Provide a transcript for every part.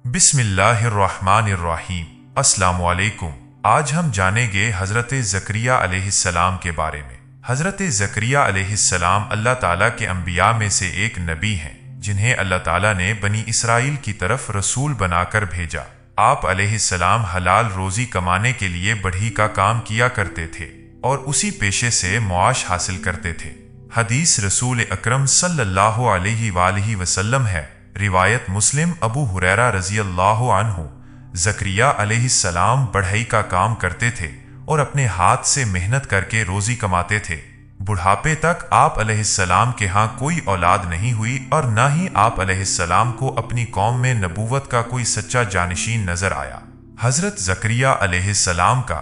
बिस्मिल्लाहिर्रहमानिर्रहीम। अस्सलामुअलैकुम। आज हम जानेंगे हज़रत ज़करिया अलैहिस्सलाम के बारे में। हज़रत ज़करिया अलैहिस्सलाम अल्लाह ताला के अंबिया में से एक नबी हैं, जिन्हें अल्लाह ताला ने बनी इसराइल की तरफ रसूल बनाकर भेजा। आप अलैहिस्सलाम हलाल रोज़ी कमाने के लिए बढ़ी का काम किया करते थे और उसी पेशे से मुआश हासिल करते थे। हदीस रसूल अकरम सल्लल्लाहु अलैहि वसल्लम है। रिवायत मुस्लिम अबू हुरैरा रज़ियल्लाहु अन्हु। ज़करिया अलैहिस्सलाम बढ़ई का काम करते थे और अपने हाथ से मेहनत करके रोज़ी कमाते थे। बुढ़ापे तक आप अलैहिस्सलाम के यहाँ कोई औलाद नहीं हुई और न ही आप अलैहिस्सलाम को अपनी कौम में नबूवत का कोई सच्चा जानशीन नजर आया। हज़रत ज़करिया अलैहिस्सलाम का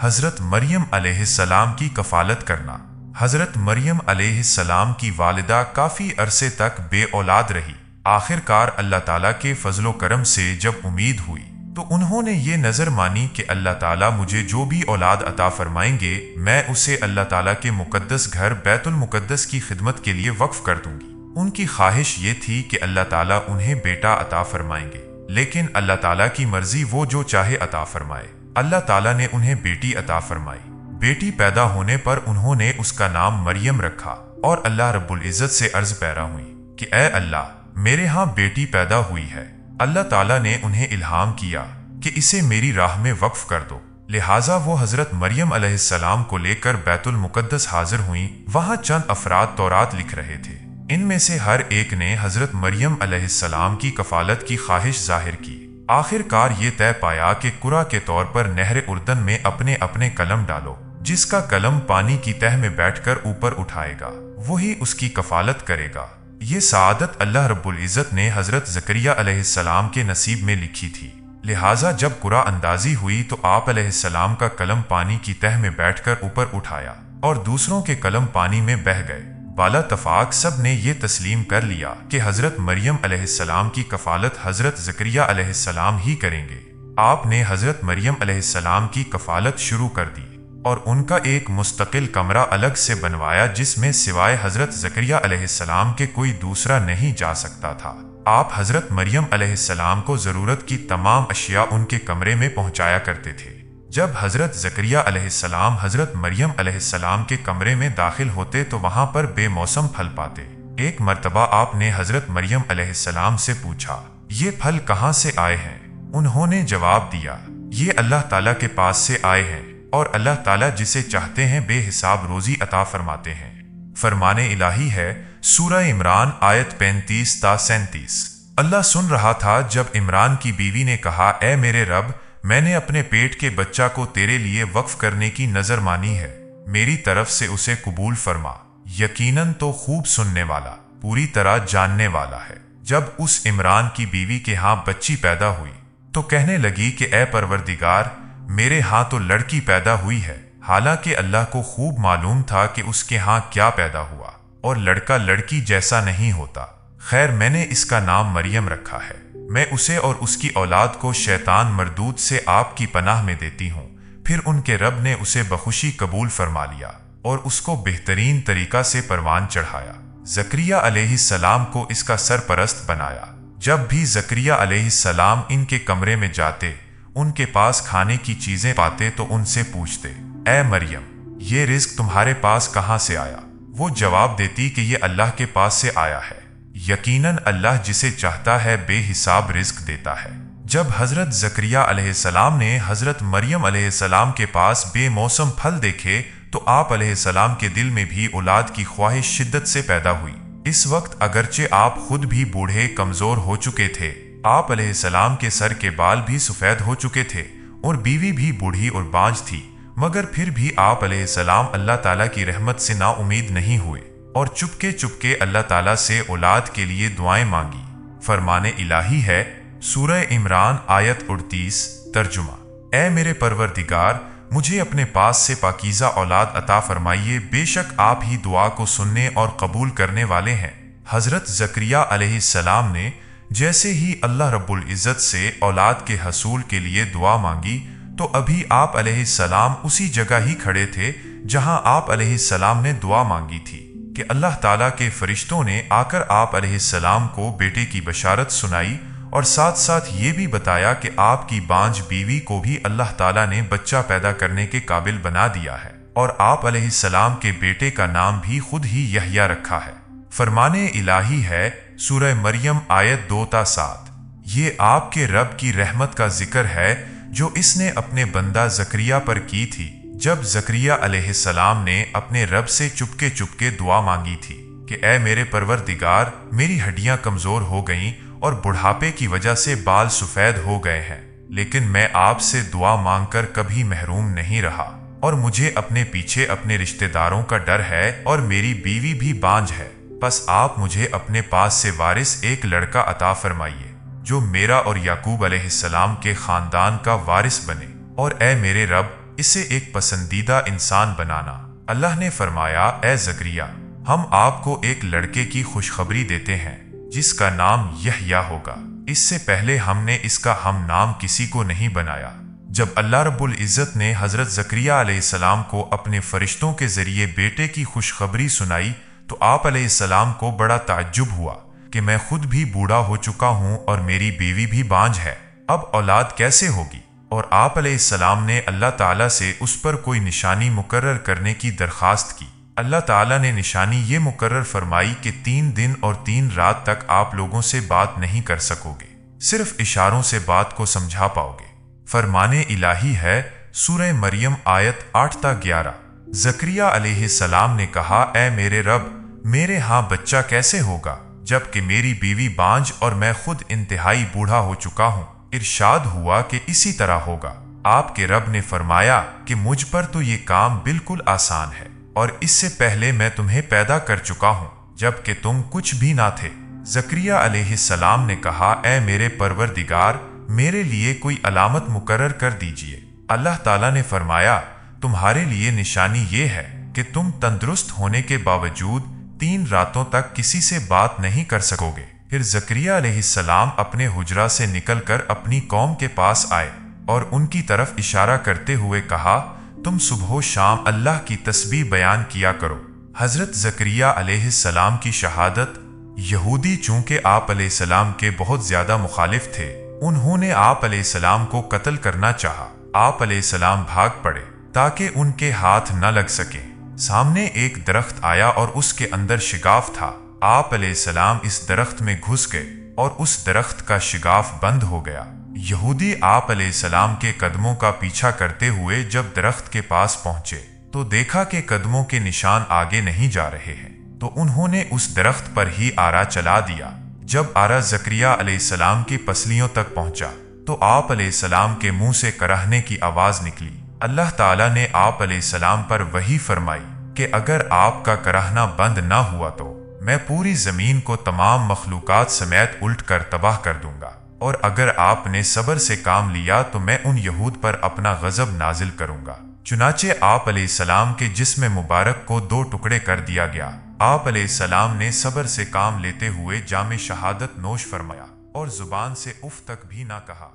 हज़रत मरियम अलैहिस्सलाम की कफालत करना। हज़रत मरियम अलैहिस्सलाम की वालिदा काफ़ी अरसे तक बे औलाद रही। आखिरकार अल्लाह ताला के फजलो करम से जब उम्मीद हुई तो उन्होंने ये नज़र मानी कि अल्लाह ताला मुझे जो भी औलाद अता फरमाएंगे मैं उसे अल्लाह ताला के मुकद्दस घर बैतुल मुकद्दस की खिदमत के लिए वक्फ कर दूंगी। उनकी ख्वाहिश ये थी कि अल्लाह ताला उन्हें बेटा अता फरमाएंगे, लेकिन अल्लाह ताला की मर्जी वो जो चाहे अता फरमाए। अल्लाह ताला ने उन्हें बेटी अता फरमाई। बेटी पैदा होने पर उन्होंने उसका नाम मरियम रखा और अल्लाह रब्बुल इज़्ज़त से अर्ज पैरा हुई कि ए अल्लाह, मेरे यहाँ बेटी पैदा हुई है। अल्लाह ताला ने उन्हें इल्हाम किया कि इसे मेरी राह में वक्फ कर दो। लिहाजा वो हज़रत मरियम अलैहिस्सलाम को लेकर बैतुल मुकद्दस हाजिर हुई। वहाँ चंद अफराद तौरात लिख रहे थे। इनमें से हर एक ने हज़रत मरियम अलैहिस्सलाम की कफालत की ख्वाहिश जाहिर की। आखिरकार ये तय पाया कि कुरा के तौर पर नहर उर्दन में अपने अपने कलम डालो। जिसका कलम पानी की तह में बैठकर ऊपर उठाएगा वही उसकी कफालत करेगा। ये सआदत अल्लाह रब्बुल इज़्ज़त ने हज़रत ज़करिया अलैहिस्सलाम के नसीब में लिखी थी। लिहाजा जब कुरा अंदाजी हुई तो आप अलैहिस्सलाम का कलम पानी की तह में बैठकर ऊपर उठाया और दूसरों के कलम पानी में बह गए। बाला तफाक सब ने ये तस्लीम कर लिया कि हज़रत मरियम अलैहिस्सलाम की कफालत हज़रत ज़करिया अलैहिस्सलाम ही करेंगे। आपने हज़रत मरियम अलैहिस्सलाम की कफालत शुरू कर दी और उनका एक मुस्तकिल कमरा अलग से बनवाया जिसमें सिवाय हज़रत ज़करिया अलैहिस्सलाम के कोई दूसरा नहीं जा सकता था। आप हज़रत मरियम अलैहिस्सलाम को ज़रूरत की तमाम अशिया उनके कमरे में पहुंचाया करते थे। जब हज़रत ज़करिया अलैहिस्सलाम हज़रत मरियम अलैहिस्सलाम के कमरे में दाखिल होते तो वहां पर बेमौसम फल पाते। एक मर्तबा आपने हज़रत मरियम अलैहिस्सलाम से पूछा, ये फल कहाँ से आए हैं? उन्होंने जवाब दिया, ये अल्लाह ताला के पास से आए हैं और अल्लाह ताला जिसे चाहते हैं बेहिसाब रोजी अता फरमाते हैं। फरमाने इलाही है, सूरह इमरान आयत 35 ता 37। अल्लाह सुन रहा था जब इमरान की बीवी ने कहा, ए मेरे रब, मैंने अपने पेट के बच्चा को तेरे लिए वक्फ करने की नजर मानी है, मेरी तरफ से उसे कबूल फरमा। यकीनन तो खूब सुनने वाला, पूरी तरह जानने वाला है। जब उस इमरान की बीवी के यहाँ बच्ची पैदा हुई तो कहने लगी कि ए परवरदिगार, मेरे यहाँ तो लड़की पैदा हुई है। हालांकि अल्लाह को खूब मालूम था कि उसके यहाँ क्या पैदा हुआ और लड़का लड़की जैसा नहीं होता। खैर, मैंने इसका नाम मरियम रखा है। मैं उसे और उसकी औलाद को शैतान मरदूद से आपकी पनाह में देती हूँ। फिर उनके रब ने उसे बखुशी कबूल फरमा लिया और उसको बेहतरीन तरीका से परवान चढ़ाया। ज़करिया अलैहिस्सलाम को इसका सरपरस्त बनाया। जब भी ज़करिया अलैहिस्सलाम इनके कमरे में जाते, उनके पास खाने की चीजें पाते तो उनसे पूछते, ए मरियम, ये रिज्क तुम्हारे पास कहाँ से आया? वो जवाब देती कि ये अल्लाह के पास से आया है। यकीनन अल्लाह जिसे चाहता है बेहिसाब रिज्क देता है। जब हज़रत ज़करिया अलैहिस्सलाम ने हज़रत मरियम अलैहिस्सलाम के पास बेमौसम फल देखे तो आप अलैहिस्सलाम के दिल में भी औलाद की ख्वाहिश शिद्दत से पैदा हुई। इस वक्त अगरचे आप खुद भी बूढ़े कमजोर हो चुके थे, आप अलैहिस्सलाम के सर के बाल भी सफेद हो चुके थे और बीवी भी बूढ़ी और बांझ थी, मगर फिर भी आप अलैहिस्सलाम अल्लाह ताला की रहमत से ना उम्मीद नहीं हुए और चुपके चुपके अल्लाह ताला से औलाद के लिए दुआएं मांगी। फरमाने इलाही है, सूरह इमरान आयत 38। तर्जुमा, ए मेरे परवरदिगार, मुझे अपने पास से पाकीज़ा औलाद अता फरमाइए, बेशक आप ही दुआ को सुनने और कबूल करने वाले हैं। हज़रत ज़करिया अलैहिस्सलाम ने जैसे ही अल्लाह रब्बुल इज़्ज़त से औलाद के हसूल के लिए दुआ मांगी तो अभी आप अलैहिस्सलाम उसी जगह ही खड़े थे जहां आप अलैहिस्सलाम ने दुआ मांगी थी कि अल्लाह ताला के फरिश्तों ने आकर आप अलैहिस्सलाम को बेटे की बशारत सुनाई اور ساتھ ساتھ یہ بھی بتایا کہ آپ کی بانجھ بیوی کو بھی اللہ تعالیٰ نے بچہ پیدا کرنے کے قابل بنا دیا ہے، اور آپ علیہ السلام کے بیٹے کا نام بھی خود ہی یحییٰ رکھا ہے۔ فرمان الہی ہے سورہ مریم آیت 2 تا 7۔ یہ آپ کے رب کی رحمت کا ذکر ہے جو اس نے اپنے بندہ زکریہ پر کی تھی، جب زکریہ علیہ السلام نے اپنے رب سے چپکے دعا مانگی تھی کہ اے میرے پروردگار، میری ہڈیاں کمزور ہو گئیں اور بڑھاپے کی وجہ سے بال سفید ہو گئے ہیں، لیکن میں آپ سے دعا مانگ کر کبھی محروم نہیں رہا، اور مجھے اپنے پیچھے اپنے رشتہ داروں کا ڈر ہے اور میری بیوی بھی بانجھ ہے، بس آپ مجھے اپنے پاس سے وارث ایک لڑکا عطا فرمائیے جو میرا اور یعقوب علیہ السلام کے خاندان کا وارث بنے، اور اے میرے رب اسے ایک پسندیدہ انسان بنانا۔ اللہ نے فرمایا، اے زکریا، ہم آپ کو ایک لڑکے کی خوشخبری دیتے ہیں جس کا نام یحییٰ ہوگا۔ اس سے پہلے ہم نے اس کا ہم نام کسی کو نہیں بنایا۔ جب اللہ رب العزت نے حضرت زکریہ علیہ السلام کو اپنے فرشتوں کے ذریعے بیٹے کی خوشخبری سنائی تو آپ علیہ السلام کو بڑا تعجب ہوا کہ میں خود بھی بوڑھا ہو چکا ہوں اور میری بیوی بھی بانجھ ہے، اب اولاد کیسے ہوگی؟ اور آپ علیہ السلام نے اللہ تعالیٰ سے اس پر کوئی نشانی مقرر کرنے کی درخواست کی۔ اللہ تعالیٰ نے نشانی یہ مقرر فرمائی کہ 3 دن اور 3 رات تک آپ لوگوں سے بات نہیں کر سکو گے، صرف اشاروں سے بات کو سمجھا پاؤ گے۔ فرمان الہی ہے سورہ مریم آیت 8 تا 11۔ زکریہ علیہ السلام نے کہا، اے میرے رب، میرے ہاں بچہ کیسے ہوگا جبکہ میری بیوی بانجھ اور میں خود انتہائی بوڑھا ہو چکا ہوں؟ ارشاد ہوا کہ اسی طرح ہوگا۔ آپ کے رب نے فرمایا کہ مجھ پر تو یہ کام بالکل آسان ہے، اور اس سے پہلے میں تمہیں پیدا کر چکا ہوں جبکہ تم کچھ بھی نہ تھے۔ زکریہ علیہ السلام نے کہا، اے میرے پروردگار، میرے لیے کوئی علامت مقرر کر دیجئے۔ اللہ تعالیٰ نے فرمایا، تمہارے لیے نشانی یہ ہے کہ تم تندرست ہونے کے باوجود 3 راتوں تک کسی سے بات نہیں کر سکو گے۔ پھر زکریہ علیہ السلام اپنے حجرہ سے نکل کر اپنی قوم کے پاس آئے اور ان کی طرف اشارہ کرتے ہوئے کہا، تم صبح و شام اللہ کی تسبیح بیان کیا کرو۔ حضرت زکریہ علیہ السلام کی شہادت۔ یہودی چونکہ آپ علیہ السلام کے بہت زیادہ مخالف تھے، انہوں نے آپ علیہ السلام کو قتل کرنا چاہا۔ آپ علیہ السلام بھاگ پڑے تاکہ ان کے ہاتھ نہ لگ سکیں۔ سامنے ایک درخت آیا اور اس کے اندر شگاف تھا۔ آپ علیہ السلام اس درخت میں گھس گئے اور اس درخت کا شگاف بند ہو گیا۔ یہودی آپ علیہ السلام کے قدموں کا پیچھا کرتے ہوئے جب درخت کے پاس پہنچے تو دیکھا کہ قدموں کے نشان آگے نہیں جا رہے ہیں، تو انہوں نے اس درخت پر ہی آرا چلا دیا۔ جب آرا زکریہ علیہ السلام کی پسلیوں تک پہنچا تو آپ علیہ السلام کے منہ سے کراہنے کی آواز نکلی۔ اللہ تعالیٰ نے آپ علیہ السلام پر وحی فرمائی کہ اگر آپ کا کراہنا بند نہ ہوا تو میں پوری زمین کو تمام مخلوقات سمیت الٹ کر تباہ کر دوں گا، اور اگر آپ نے صبر سے کام لیا تو میں ان یہود پر اپنا غضب نازل کروں گا۔ چنانچہ آپ علیہ السلام کے جسم مبارک کو 2 ٹکڑے کر دیا گیا۔ آپ علیہ السلام نے صبر سے کام لیتے ہوئے جام شہادت نوش فرمایا اور زبان سے اف تک بھی نہ کہا۔